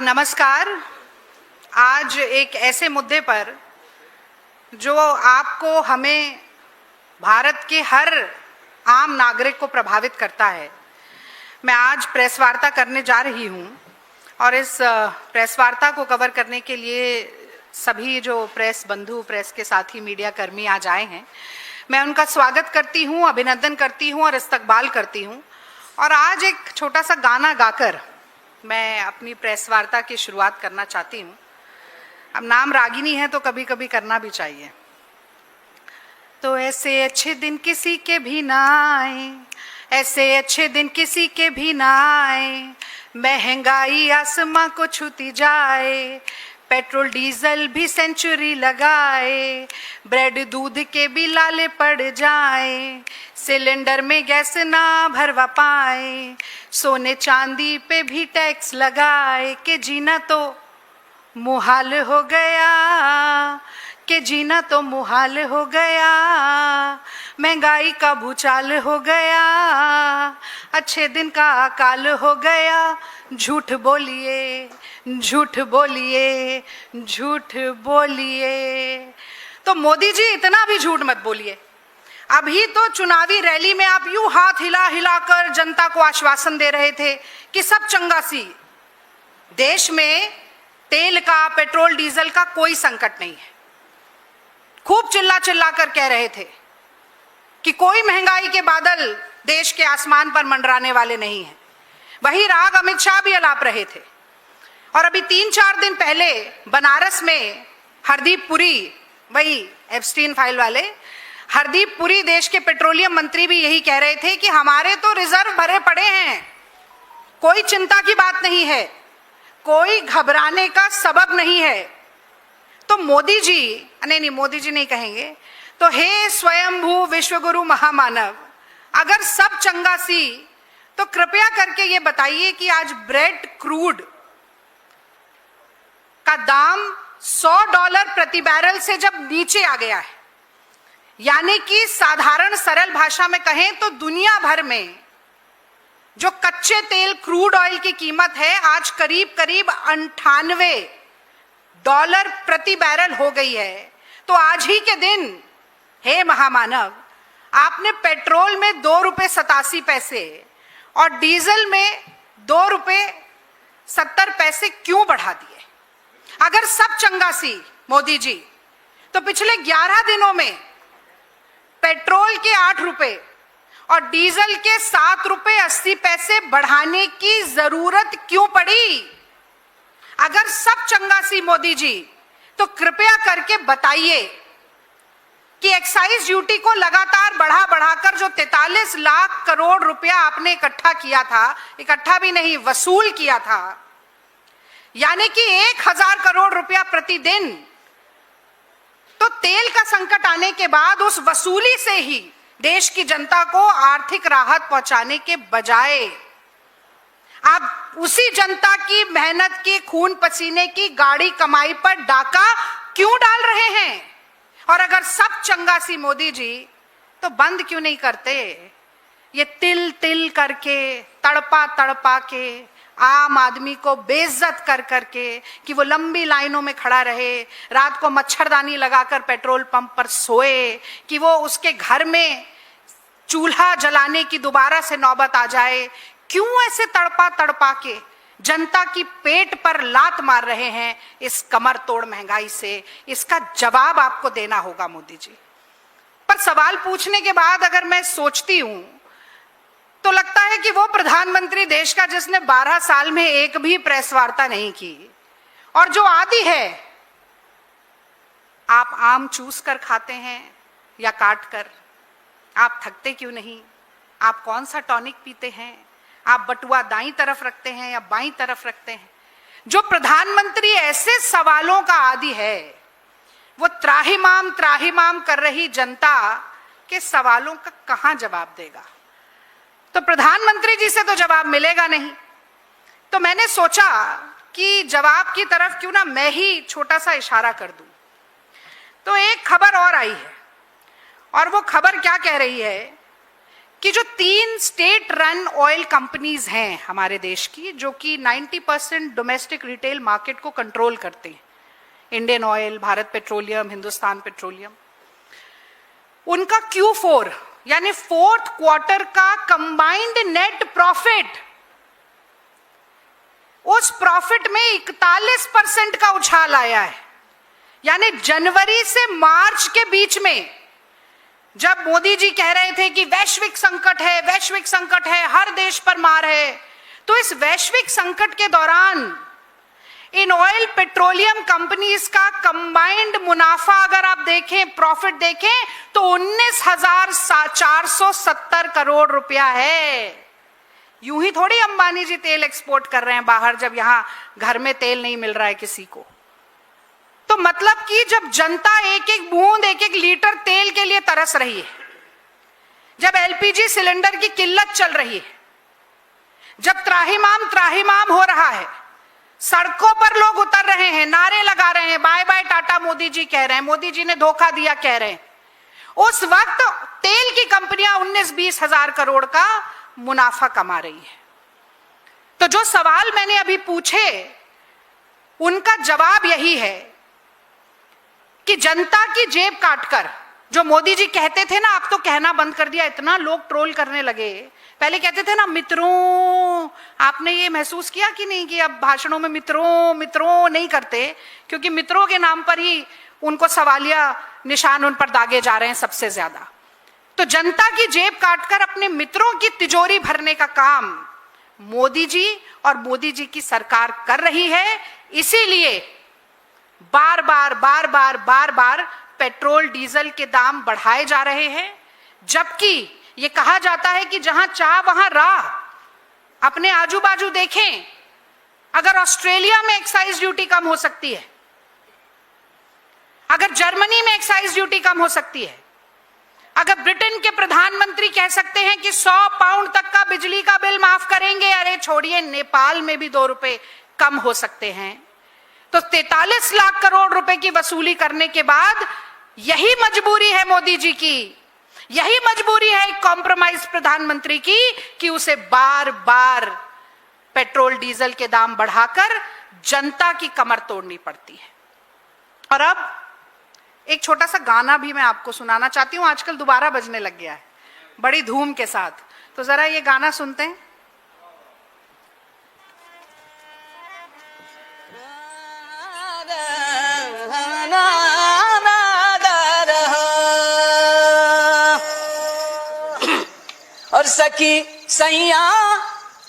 नमस्कार। आज एक ऐसे मुद्दे पर जो आपको, हमें, भारत के हर आम नागरिक को प्रभावित करता है, मैं आज प्रेस वार्ता करने जा रही हूं। और इस प्रेस वार्ता को कवर करने के लिए सभी जो प्रेस बंधु, प्रेस के साथी, मीडिया कर्मी आज आए हैं, मैं उनका स्वागत करती हूं, अभिनंदन करती हूं और इस्तकबाल करती हूं। और आज एक छोटा सा गाना गाकर मैं अपनी प्रेस वार्ता की शुरुआत करना चाहती हूँ। अब नाम रागिनी है तो कभी कभी करना भी चाहिए। तो ऐसे अच्छे दिन किसी के भी ना आए, ऐसे अच्छे दिन किसी के भी ना आए, महंगाई आसमां को छूती जाए, पेट्रोल डीजल भी सेंचुरी लगाए, ब्रेड दूध के भी लाले पड़ जाए, सिलेंडर में गैस ना भरवा पाए, सोने चांदी पे भी टैक्स लगाए, कि जीना तो मुहाल हो गया, कि जीना तो मुहाल हो गया, महंगाई का भूचाल हो गया, अच्छे दिन का अकाल हो गया। झूठ बोलिए, झूठ बोलिए, झूठ बोलिए। तो मोदी जी इतना भी झूठ मत बोलिए। अभी तो चुनावी रैली में आप यूं हाथ हिला हिलाकर जनता को आश्वासन दे रहे थे कि सब चंगा सी, देश में तेल का, पेट्रोल डीजल का कोई संकट नहीं है। खूब चिल्ला चिल्ला कर कह रहे थे कि कोई महंगाई के बादल देश के आसमान पर मंडराने वाले नहीं हैं। वही राग अमित शाह भी अलाप रहे थे। और अभी 3-4 दिन पहले बनारस में हरदीप पुरी, वही एप्स्टीन फाइल वाले हरदीप पुरी, देश के पेट्रोलियम मंत्री, भी यही कह रहे थे कि हमारे तो रिजर्व भरे पड़े हैं, कोई चिंता की बात नहीं है, कोई घबराने का सबब नहीं है। तो मोदी जी, नहीं मोदी जी नहीं कहेंगे, तो हे स्वयंभू विश्वगुरु महामानव, अगर सब चंगा सी तो कृपया करके ये बताइए कि आज ब्रेड क्रूड का दाम $100 प्रति बैरल से जब नीचे आ गया है, यानी कि साधारण सरल भाषा में कहें तो दुनिया भर में जो कच्चे तेल, क्रूड ऑयल की कीमत है आज करीब करीब $98 प्रति बैरल हो गई है। तो आज ही के दिन हे महामानव, आपने पेट्रोल में ₹2.87 और डीजल में ₹2.70 क्यों बढ़ा दिए? अगर सब चंगा सी मोदी जी, तो पिछले 11 दिनों में पेट्रोल के ₹8 और डीजल के ₹7.80 बढ़ाने की जरूरत क्यों पड़ी? अगर सब चंगा सी मोदी जी, तो कृपया करके बताइए कि एक्साइज ड्यूटी को लगातार बढ़ा बढ़ाकर जो 43 लाख करोड़ रुपया आपने इकट्ठा किया था, इकट्ठा भी नहीं वसूल किया था, यानी कि 1000 करोड़ रुपया प्रतिदिन, तो तेल का संकट आने के बाद उस वसूली से ही देश की जनता को आर्थिक राहत पहुंचाने के बजाय आप उसी जनता की मेहनत की, खून पसीने की, गाड़ी कमाई पर डाका क्यों डाल रहे हैं? और अगर सब चंगा सी मोदी जी, तो बंद क्यों नहीं करते ये तिल तिल करके, तड़पा तड़पा के, आम आदमी को बेइज्जत कर करके, कि वो लंबी लाइनों में खड़ा रहे, रात को मच्छरदानी लगाकर पेट्रोल पंप पर सोए, कि वो उसके घर में चूल्हा जलाने की दोबारा से नौबत आ जाए। क्यों ऐसे तड़पा तड़पा के जनता की पेट पर लात मार रहे हैं इस कमर तोड़ महंगाई से? इसका जवाब आपको देना होगा मोदी जी। पर सवाल पूछने के बाद अगर मैं सोचती हूं तो लगता है कि वो प्रधानमंत्री देश का जिसने 12 साल में एक भी प्रेस वार्ता नहीं की, और जो आदि है, आप आम चूस कर खाते हैं या काट कर? आप थकते क्यों नहीं? आप कौन सा टॉनिक पीते हैं? आप बटुआ दाईं तरफ रखते हैं या बाईं तरफ रखते हैं? जो प्रधानमंत्री ऐसे सवालों का आदी है, वो त्राहिमाम कर रही जनता के सवालों का कहां जवाब देगा? तो प्रधानमंत्री जी से तो जवाब मिलेगा नहीं। तो मैंने सोचा कि जवाब की तरफ क्यों ना मैं ही छोटा सा इशारा कर दूं। तो एक खबर और आई है, और वो खबर क्या कह रही है कि जो 3 स्टेट रन ऑयल कंपनीज हैं हमारे देश की, जो कि 90% डोमेस्टिक रिटेल मार्केट को कंट्रोल करते हैं, Indian oil, Bharat petroleum, Hindustan petroleum, उनका Q4 यानी 4th क्वार्टर का कंबाइंड नेट प्रॉफिट, उस प्रॉफिट में 41% का उछाल आया है। यानी जनवरी से मार्च के बीच में जब मोदी जी कह रहे थे कि वैश्विक संकट है, वैश्विक संकट है, हर देश पर मार है, तो इस वैश्विक संकट के दौरान इन ऑयल पेट्रोलियम कंपनीज का कंबाइंड मुनाफा अगर आप देखें, प्रॉफिट देखें, तो 19,470 करोड़ रुपया है। यूं ही थोड़ी अंबानी जी तेल एक्सपोर्ट कर रहे हैं बाहर, जब यहां घर में तेल नहीं मिल रहा है किसी को। तो मतलब कि जब जनता एक एक बूंद, एक एक लीटर तेल के लिए तरस रही है, जब एलपीजी सिलेंडर की किल्लत चल रही है, जब त्राहिमाम हो रहा है, सड़कों पर लोग उतर रहे हैं, नारे लगा रहे हैं, बाय बाय टाटा मोदी जी कह रहे हैं, मोदी जी ने धोखा दिया कह रहे हैं, उस वक्त तेल की कंपनियां 19-20 हजार करोड़ का मुनाफा कमा रही है। तो जो सवाल मैंने अभी पूछे, उनका जवाब यही है कि जनता की जेब काटकर, जो मोदी जी कहते थे ना, अब तो कहना बंद कर दिया, इतना लोग ट्रोल करने लगे। पहले कहते थे ना मित्रों, आपने ये महसूस किया कि नहीं कि अब भाषणों में मित्रों मित्रों नहीं करते, क्योंकि मित्रों के नाम पर ही उनको सवालिया निशान उन पर दागे जा रहे हैं सबसे ज्यादा। तो जनता की जेब काटकर अपने मित्रों की तिजोरी भरने का काम मोदी जी और मोदी जी की सरकार कर रही है। इसीलिए बार बार पेट्रोल डीजल के दाम बढ़ाए जा रहे हैं, जबकि ये कहा जाता है कि जहां चाह वहां राह। अपने आजू बाजू देखें, अगर ऑस्ट्रेलिया में एक्साइज ड्यूटी कम हो सकती है, अगर जर्मनी में एक्साइज ड्यूटी कम हो सकती है, अगर ब्रिटेन के प्रधानमंत्री कह सकते हैं कि 100 पाउंड तक का बिजली का बिल माफ करेंगे, अरे छोड़िए, नेपाल में भी 2 रुपए कम हो सकते हैं। तो 43 लाख करोड़ रुपए की वसूली करने के बाद यही मजबूरी है मोदी जी की, यही मजबूरी है एक कॉम्प्रोमाइज प्रधानमंत्री की, कि उसे बार बार पेट्रोल डीजल के दाम बढ़ाकर जनता की कमर तोड़नी पड़ती है। और अब एक छोटा सा गाना भी मैं आपको सुनाना चाहती हूं, आजकल दोबारा बजने लग गया है बड़ी धूम के साथ। तो जरा ये गाना सुनते हैं। और सखी सैया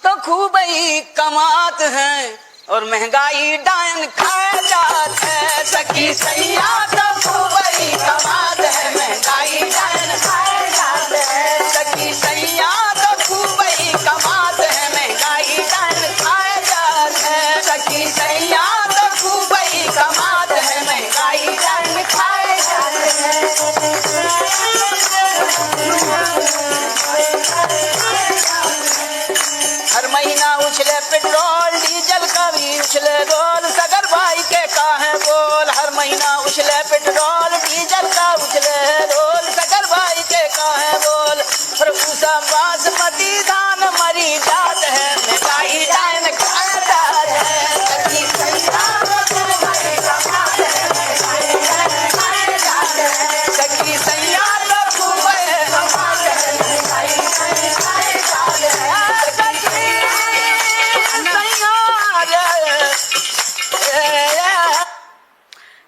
तो खूब ही कमात है, और महंगाई डायन खा जात है। सखी सैया तो खूब ही कमात है, महंगाई डायन खा जात है। सखी सैया तो खूब ही कमात है, महंगाई डायन खा जात है। सखी सैया तो खूब ही कमात है, महंगाई डायन खा जात है। हर महीना उछले पेट्रोल डीजल का भी उछले रोल, सगर भाई के काहे बोल। हर महीना उछले पेट्रोल डीजल का उछले रोल, सगर भाई के काहे बोल। और पूसा बासमती धान मरी जात है, महंगाई डायन खा जात है। सखी सैया तो खूब ही कमात है, महंगाई डायन खा जात है। सखी सैया तो खूब ही कमात है, महंगाई डायन खा जात है।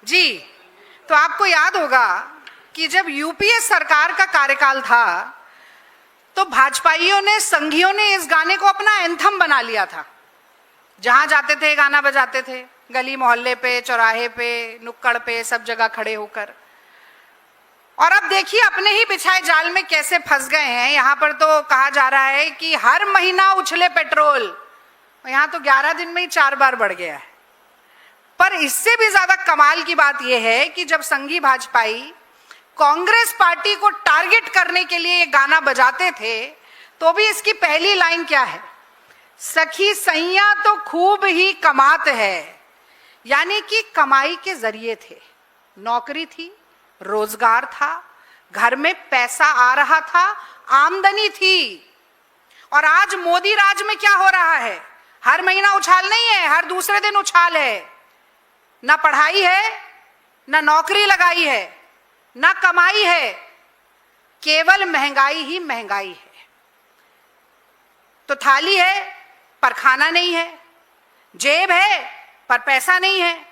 जी, तो आपको याद होगा कि जब यूपीए सरकार का कार्यकाल था, तो भाजपाइयों ने, संघियों ने इस गाने को अपना एंथम बना लिया था। जहां जाते थे गाना बजाते थे, गली मोहल्ले पे, चौराहे पे, नुक्कड़ पे, सब जगह खड़े होकर। और अब देखिए अपने ही बिछाए जाल में कैसे फंस गए हैं। यहां पर तो कहा जा रहा है कि हर महीना उछले पेट्रोल, यहां तो 11 दिन में ही 4 बार बढ़ गया है। पर इससे भी ज्यादा कमाल की बात यह है कि जब संघी भाजपाई कांग्रेस पार्टी को टारगेट करने के लिए ये गाना बजाते थे, तो भी इसकी पहली लाइन क्या है? सखी सैया तो खूब ही कमात है। यानी कि कमाई के जरिए थे, नौकरी थी, रोजगार था, घर में पैसा आ रहा था, आमदनी थी। और आज मोदी राज में क्या हो रहा है? हर महीना उछाल नहीं है, हर दूसरे दिन उछाल है। ना पढ़ाई है, ना नौकरी लगाई है, ना कमाई है, केवल महंगाई ही महंगाई है। तो थाली है पर खाना नहीं है, जेब है पर पैसा नहीं है,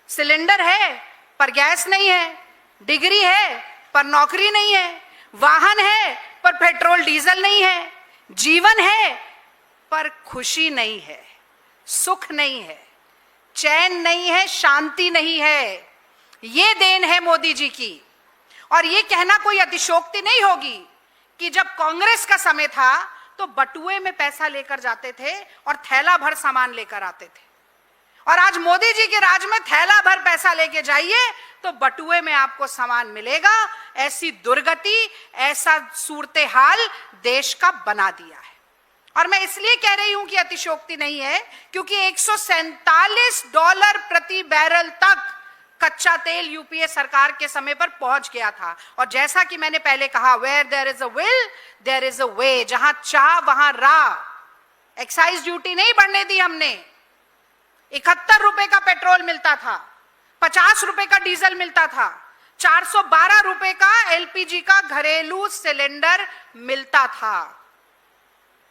सिलेंडर है पर गैस नहीं है, डिग्री है पर नौकरी नहीं है, वाहन है पर पेट्रोल डीजल नहीं है, जीवन है पर खुशी नहीं है, सुख नहीं है, चैन नहीं है, शांति नहीं है। ये देन है मोदी जी की। और ये कहना कोई अतिशयोक्ति नहीं होगी कि जब कांग्रेस का समय था तो बटुए में पैसा लेकर जाते थे और थैला भर सामान लेकर आते थे, और आज मोदी जी के राज में थैला भर पैसा लेके जाइए तो बटुए में आपको सामान मिलेगा। ऐसी दुर्गति, ऐसा सूरते हाल देश का बना दिया है। और मैं इसलिए कह रही हूं कि अतिशयोक्ति नहीं है क्योंकि $147 प्रति बैरल तक कच्चा तेल यूपीए सरकार के समय पर पहुंच गया था। और जैसा कि मैंने पहले कहा, where there is a will there is a way, जहां चाह वहां राह। एक्साइज ड्यूटी नहीं बढ़ने दी हमने। 71 रुपए का पेट्रोल मिलता था, 50 रुपए का डीजल मिलता था, 412 रुपए का एलपीजी का घरेलू सिलेंडर मिलता था।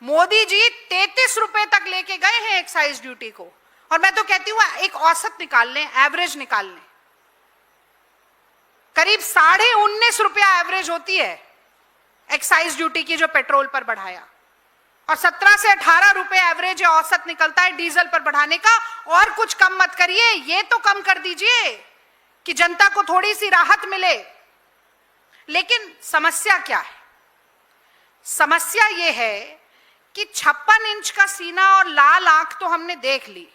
मोदी जी 33 रुपए तक लेके गए हैं एक्साइज ड्यूटी को। और मैं तो कहती हूं एक औसत निकाल लें, एवरेज निकाल लें, करीब 19.5 रुपया एवरेज होती है एक्साइज ड्यूटी की जो पेट्रोल पर बढ़ाया, और 17 से 18 रुपए एवरेज औसत निकलता है डीजल पर बढ़ाने का। और कुछ कम मत करिए, ये तो कम कर दीजिए कि जनता को थोड़ी सी राहत मिले। लेकिन समस्या क्या है? समस्या ये है कि 56 इंच का सीना और लाल आंख तो हमने देख ली,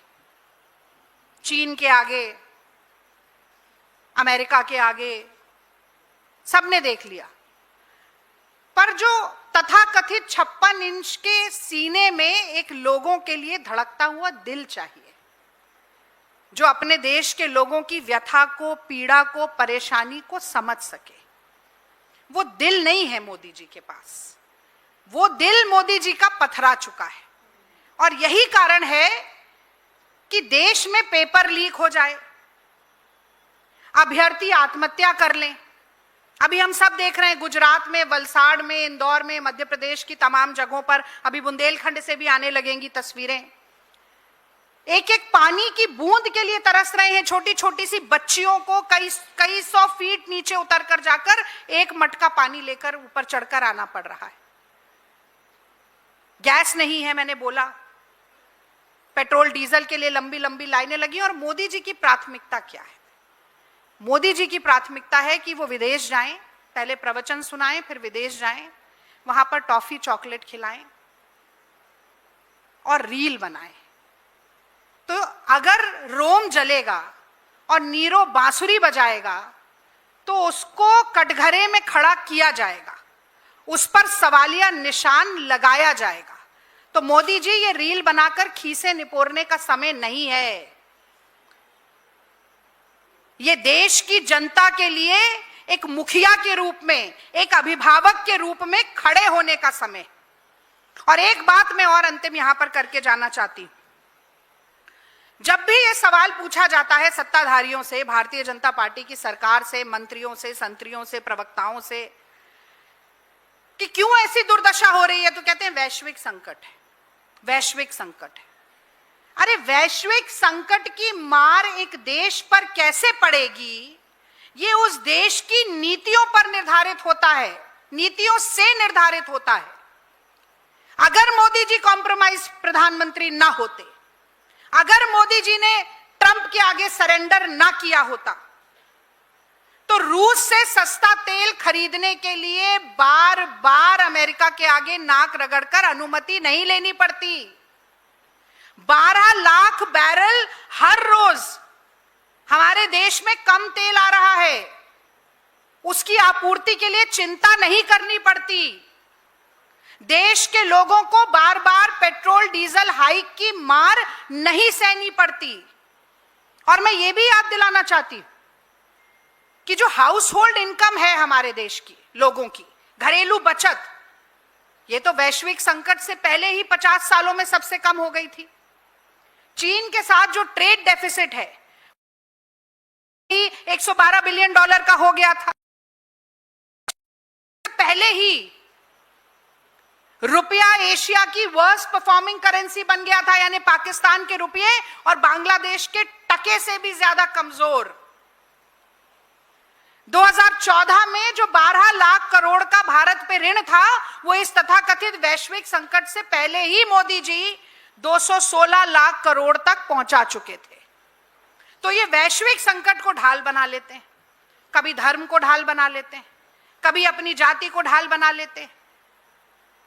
चीन के आगे, अमेरिका के आगे, सबने देख लिया। पर जो तथाकथित 56 इंच के सीने में एक लोगों के लिए धड़कता हुआ दिल चाहिए, जो अपने देश के लोगों की व्यथा को, पीड़ा को, परेशानी को समझ सके। वो दिल नहीं है मोदी जी के पास। वो दिल मोदी जी का पथरा चुका है। और यही कारण है कि देश में पेपर लीक हो जाए, अभ्यर्थी आत्महत्या कर लें। अभी हम सब देख रहे हैं, गुजरात में, वलसाड़ में, इंदौर में, मध्य प्रदेश की तमाम जगहों पर, अभी बुंदेलखंड से भी आने लगेंगी तस्वीरें। एक एक पानी की बूंद के लिए तरस रहे हैं। छोटी छोटी सी बच्चियों को कई 100 फीट नीचे उतर कर जाकर एक मटका पानी लेकर ऊपर चढ़कर आना पड़ रहा है। गैस नहीं है, मैंने बोला, पेट्रोल डीजल के लिए लंबी लंबी लाइनें लगी। और मोदी जी की प्राथमिकता क्या है? मोदी जी की प्राथमिकता है कि वो विदेश जाएं, पहले प्रवचन सुनाएं, फिर विदेश जाएं, वहां पर टॉफी चॉकलेट खिलाएं और रील बनाएं। तो अगर रोम जलेगा और नीरो बांसुरी बजाएगा तो उसको कटघरे में खड़ा किया जाएगा, उस पर सवालिया निशान लगाया जाएगा। तो मोदी जी, ये रील बनाकर खीसे निपोरने का समय नहीं है। ये देश की जनता के लिए एक मुखिया के रूप में, एक अभिभावक के रूप में खड़े होने का समय। और एक बात मैं और अंतिम यहां पर करके जाना चाहती हूं। जब भी ये सवाल पूछा जाता है सत्ताधारियों से, भारतीय जनता पार्टी की सरकार से, मंत्रियों से, संतरियों से, प्रवक्ताओं से, कि क्यों ऐसी दुर्दशा हो रही है, तो कहते हैं वैश्विक संकट है, वैश्विक संकट है। अरे वैश्विक संकट की मार एक देश पर कैसे पड़ेगी, ये उस देश की नीतियों पर निर्धारित होता है, नीतियों से निर्धारित होता है। अगर मोदी जी कॉम्प्रोमाइज प्रधानमंत्री ना होते, अगर मोदी जी ने ट्रंप के आगे सरेंडर ना किया होता, तो रूस से सस्ता तेल खरीदने के लिए बार बार अमेरिका के आगे नाक रगड़कर अनुमति नहीं लेनी पड़ती। 12 लाख बैरल हर रोज हमारे देश में कम तेल आ रहा है, उसकी आपूर्ति के लिए चिंता नहीं करनी पड़ती। देश के लोगों को बार बार पेट्रोल डीजल हाइक की मार नहीं सहनी पड़ती। और मैं ये भी याद दिलाना चाहती हूं कि जो हाउस होल्ड इनकम है हमारे देश की, लोगों की घरेलू बचत, ये तो वैश्विक संकट से पहले ही 50 सालों में सबसे कम हो गई थी। चीन के साथ जो ट्रेड डेफिसिट है 112 बिलियन डॉलर का हो गया था। पहले ही रुपया एशिया की वर्स्ट परफॉर्मिंग करेंसी बन गया था, यानी पाकिस्तान के रुपये और बांग्लादेश के टके से भी ज्यादा कमजोर। 2014 में जो 12 लाख करोड़ का भारत पे ऋण था, वो इस तथाकथित वैश्विक संकट से पहले ही मोदी जी 216 लाख करोड़ तक पहुंचा चुके थे। तो ये वैश्विक संकट को ढाल बना लेते हैं, कभी धर्म को ढाल बना लेते हैं, कभी अपनी जाति को ढाल बना लेते हैं।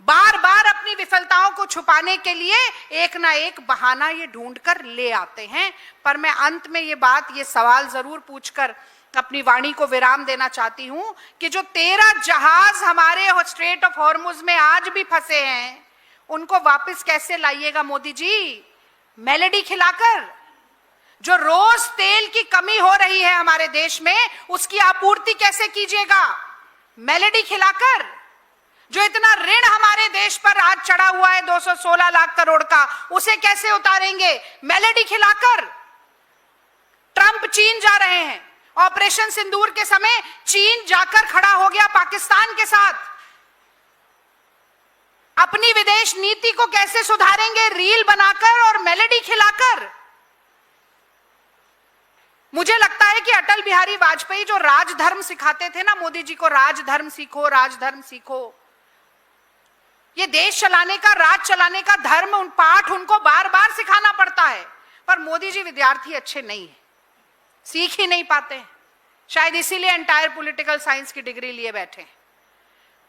बार बार अपनी विफलताओं को छुपाने के लिए एक ना एक बहाना ये ढूंढ कर ले आते हैं। पर मैं अंत में ये सवाल जरूर पूछकर अपनी वाणी को विराम देना चाहती हूं कि जो 13 जहाज हमारे स्ट्रेट ऑफ हॉर्मुज में आज भी फंसे हैं, उनको वापस कैसे लाइएगा मोदी जी? मेलेडी खिलाकर। जो रोज तेल की कमी हो रही है हमारे देश में, उसकी आपूर्ति कैसे कीजिएगा? मेलेडी खिलाकर। जो इतना ऋण हमारे देश पर आज चढ़ा हुआ है 216 लाख करोड़ का, उसे कैसे उतारेंगे? मेलेडी खिलाकर। ट्रंप चीन जा रहे हैं, ऑपरेशन सिंदूर के समय चीन जाकर खड़ा हो गया पाकिस्तान के साथ। अपनी विदेश नीति को कैसे सुधारेंगे? रील बनाकर और मेलेडी खिलाकर। मुझे लगता है कि अटल बिहारी वाजपेयी जो राजधर्म सिखाते थे ना मोदी जी को, राजधर्म सीखो, राजधर्म सीखो, ये देश चलाने का, राज चलाने का धर्म, उन पाठ उनको बार बार सिखाना पड़ता है। पर मोदी जी विद्यार्थी अच्छे नहीं है, सीख ही नहीं पाते, शायद इसीलिए एंटायर पॉलिटिकल साइंस की डिग्री लिए बैठे हैं।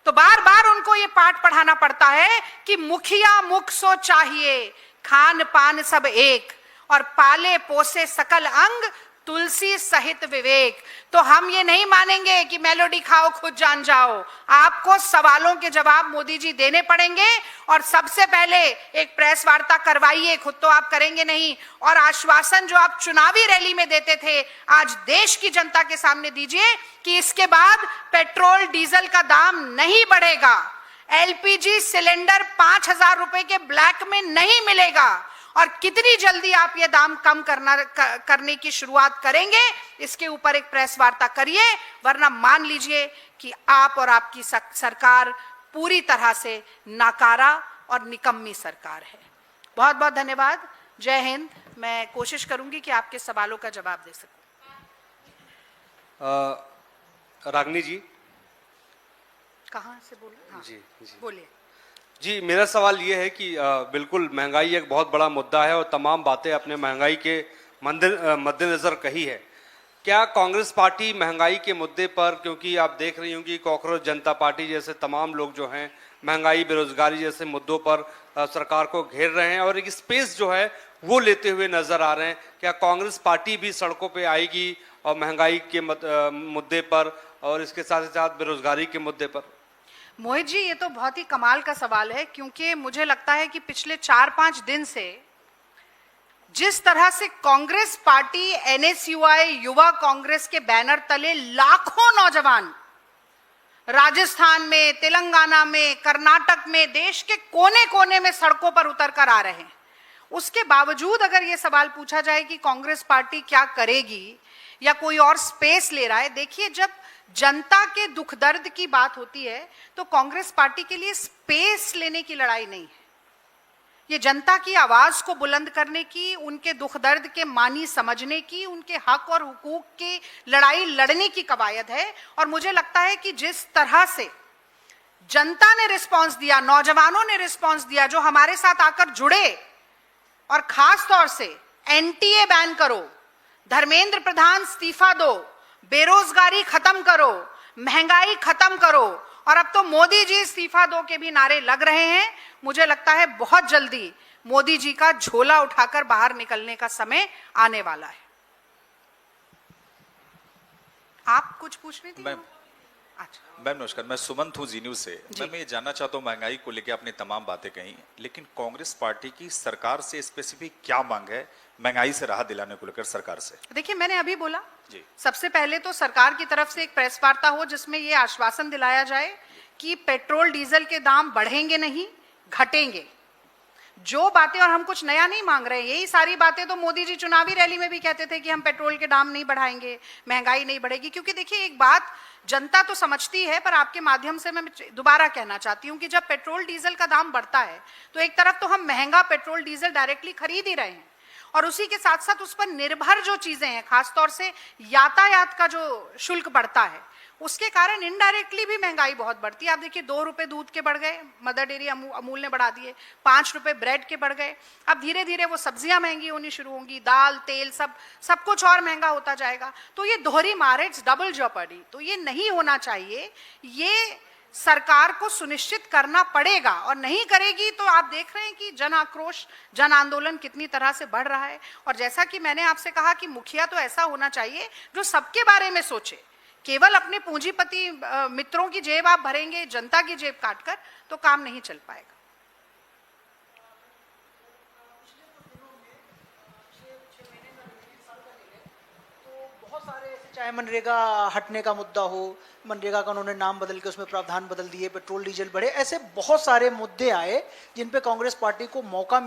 तो बार बार उनको ये पाठ पढ़ाना पड़ता है कि मुखिया मुख सो चाहिए, खान पान सब एक, और पाले पोसे सकल अंग, तुलसी सहित विवेक। तो हम ये नहीं मानेंगे कि मेलोडी खाओ खुद जान जाओ। आपको सवालों के जवाब मोदी जी देने पड़ेंगे, और सबसे पहले एक प्रेस वार्ता करवाइए, खुद तो आप करेंगे नहीं, और आश्वासन जो आप चुनावी रैली में देते थे, आज देश की जनता के सामने दीजिए कि इसके बाद पेट्रोल डीजल का दाम नहीं बढ़ेगा, एलपीजी सिलेंडर 5,000 रुपए के ब्लैक में नहीं मिलेगा, और कितनी जल्दी आप ये दाम कम करने की शुरुआत करेंगे, इसके ऊपर एक प्रेस वार्ता करिए। वरना मान लीजिए कि आप और आपकी सरकार पूरी तरह से नाकारा और निकम्मी सरकार है। बहुत बहुत धन्यवाद। जय हिंद। मैं कोशिश करूंगी कि आपके सवालों का जवाब दे सकूं। रागनी जी, कहाँ से बोल? हाँ, जी बोलिए। जी, मेरा सवाल ये है कि बिल्कुल महंगाई एक बहुत बड़ा मुद्दा है, और तमाम बातें अपने महंगाई के मद्देनजर कही है। क्या कांग्रेस पार्टी महंगाई के मुद्दे पर, क्योंकि आप देख रही होंगी कांग्रेस जनता पार्टी जैसे तमाम लोग जो हैं महंगाई, बेरोजगारी जैसे मुद्दों पर सरकार को घेर रहे हैं और एक स्पेस जो है वो लेते हुए नजर आ रहे हैं, क्या कांग्रेस पार्टी भी सड़कों पर आएगी और महंगाई के मुद्दे पर और इसके साथ ही साथ बेरोजगारी के मुद्दे पर? मोहित जी, ये तो बहुत ही कमाल का सवाल है, क्योंकि मुझे लगता है कि पिछले 4-5 दिन से जिस तरह से कांग्रेस पार्टी, एनएसयूआई, युवा कांग्रेस के बैनर तले लाखों नौजवान राजस्थान में, तेलंगाना में, कर्नाटक में, देश के कोने कोने में सड़कों पर उतर कर आ रहे हैं, उसके बावजूद अगर ये सवाल पूछा जाए कि कांग्रेस पार्टी क्या करेगी या कोई और स्पेस ले रहा है, देखिए, जब जनता के दुख दर्द की बात होती है तो कांग्रेस पार्टी के लिए स्पेस लेने की लड़ाई नहीं है। ये जनता की आवाज को बुलंद करने की, उनके दुख दर्द के मानी समझने की, उनके हक और हुकूक की लड़ाई लड़ने की कवायद है। और मुझे लगता है कि जिस तरह से जनता ने रिस्पांस दिया, नौजवानों ने रिस्पांस दिया, जो हमारे साथ आकर जुड़े, और खास तौर से एनटीए बैन करो, धर्मेंद्र प्रधान इस्तीफा दो, बेरोजगारी खत्म करो, महंगाई खत्म करो, और अब तो मोदी जी इस्तीफा दो के भी नारे लग रहे हैं। मुझे लगता है बहुत जल्दी मोदी जी का झोला उठाकर बाहर निकलने का समय आने वाला है। आप कुछ पूछ रही थी? अच्छा मैम नमस्कार, मैं सुमंत हूँ जी न्यूज से। मैं ये जानना चाहता हूँ, महंगाई को लेकर आपने तमाम बातें कही, लेकिन कांग्रेस पार्टी की सरकार से स्पेसिफिक क्या मांग है? महंगाई से राहत दिलाने को लेकर सरकार से? देखिए, मैंने अभी बोला, जी। सबसे पहले तो सरकार की तरफ से एक प्रेस वार्ता हो जिसमें ये आश्वासन दिलाया जाए कि पेट्रोल डीजल के दाम बढ़ेंगे नहीं, घटेंगे। जो बातें, और हम कुछ नया नहीं मांग रहे हैं, यही सारी बातें तो मोदी जी चुनावी रैली में भी कहते थे कि हम पेट्रोल के दाम नहीं बढ़ाएंगे, महंगाई नहीं बढ़ेगी। क्योंकि देखिए, एक बात जनता तो समझती है, पर आपके माध्यम से मैं दोबारा कहना चाहती हूं कि जब पेट्रोल डीजल का दाम बढ़ता है तो एक तरफ तो हम महंगा पेट्रोल डीजल डायरेक्टली खरीद ही रहे हैं, और उसी के साथ साथ उस पर निर्भर जो चीजें हैं, खासतौर से यातायात का जो शुल्क बढ़ता है, उसके कारण इनडायरेक्टली भी महंगाई बहुत बढ़ती है। आप देखिए, 2 रुपए दूध के बढ़ गए, मदर डेयरी अमूल ने बढ़ा दिए, 5 रुपए ब्रेड के बढ़ गए। अब धीरे धीरे वो सब्जियां महंगी होनी शुरू होंगी, दाल तेल सब कुछ और महंगा होता जाएगा। तो ये दोहरी मार है, डबल जॉपर्डी। तो ये नहीं होना चाहिए, ये सरकार को सुनिश्चित करना पड़ेगा, और नहीं करेगी तो आप देख रहे हैं कि जन आक्रोश, जन आंदोलन कितनी तरह से बढ़ रहा है। और जैसा कि मैंने आपसे कहा कि मुखिया तो ऐसा होना चाहिए जो सबके बारे में सोचे। केवल अपने पूंजीपति मित्रों की जेब आप भरेंगे, जनता की जेब काटकर, तो काम नहीं चल पाएगा। बहुत सारे ऐसे, चाहे मनरेगा हटने का मुद्दा हो, मनरेगा का उन्होंने नाम बदल के उसमें प्रावधान बदल दिए, पेट्रोल डीजल बढ़े, ऐसे बहुत सारे मुद्दे आए जिन पे कांग्रेस पार्टी को मौका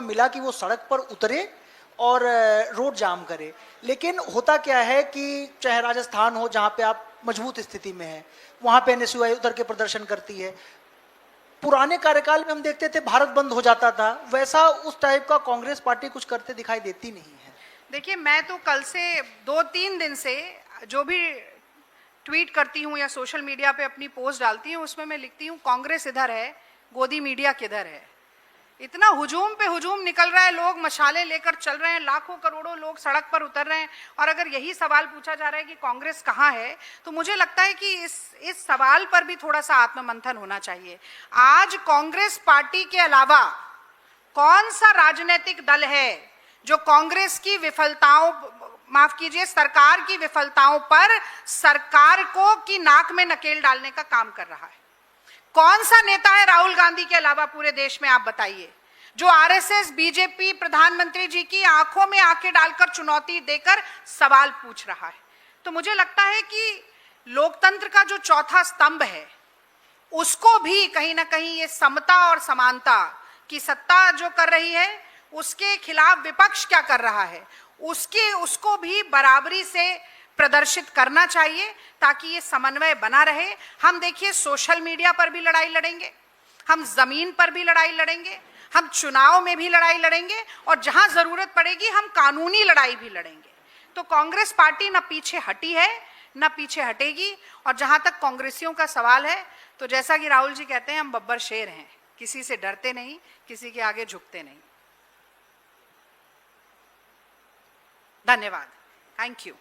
मिला कि वो सड़क पर उतरे और रोड जाम करे। लेकिन होता क्या है कि चाहे राजस्थान हो, जहां पे आप मजबूत स्थिति में हैं, वहां पे एनएसयूआई उतर के प्रदर्शन करती है। पुराने कार्यकाल में हम देखते थे भारत बंद हो जाता था, वैसा उस टाइप का कांग्रेस पार्टी कुछ करते दिखाई देती नहीं है। देखिए, मैं तो कल से 2-3 दिन से जो भी ट्वीट करती हूँ या सोशल मीडिया पे अपनी पोस्ट डालती हूँ, उसमें मैं लिखती हूँ, कांग्रेस इधर है, गोदी मीडिया किधर है। इतना हुजूम पे हुजूम निकल रहा है, लोग मशाले लेकर चल रहे हैं, लाखों करोड़ों लोग सड़क पर उतर रहे हैं, और अगर यही सवाल पूछा जा रहा है कि कांग्रेस कहाँ है, तो मुझे लगता है कि इस सवाल पर भी थोड़ा सा आत्ममंथन होना चाहिए। आज कांग्रेस पार्टी के अलावा कौन सा राजनीतिक दल है जो कांग्रेस की विफलताओं, माफ कीजिए, सरकार की विफलताओं पर सरकार को की नाक में नकेल डालने का काम कर रहा है? कौन सा नेता है राहुल गांधी के अलावा पूरे देश में, आप बताइए, जो आरएसएस, बीजेपी, प्रधानमंत्री जी की आंखों में आंखें डालकर चुनौती देकर सवाल पूछ रहा है? तो मुझे लगता है कि लोकतंत्र का जो चौथा स्तंभ है, उसको भी कहीं ना कहीं ये समता और समानता की सत्ता जो कर रही है, उसके खिलाफ विपक्ष क्या कर रहा है, उसको भी बराबरी से प्रदर्शित करना चाहिए, ताकि ये समन्वय बना रहे। हम देखिए, सोशल मीडिया पर भी लड़ाई लड़ेंगे, हम जमीन पर भी लड़ाई लड़ेंगे, हम चुनाव में भी लड़ाई लड़ेंगे, और जहां जरूरत पड़ेगी हम कानूनी लड़ाई भी लड़ेंगे। तो कांग्रेस पार्टी न पीछे हटी है, न पीछे हटेगी। और जहां तक कांग्रेसियों का सवाल है, तो जैसा कि राहुल जी कहते हैं, हम बब्बर शेर हैं, किसी से डरते नहीं, किसी के आगे झुकते नहीं। धन्यवाद, थैंक यू।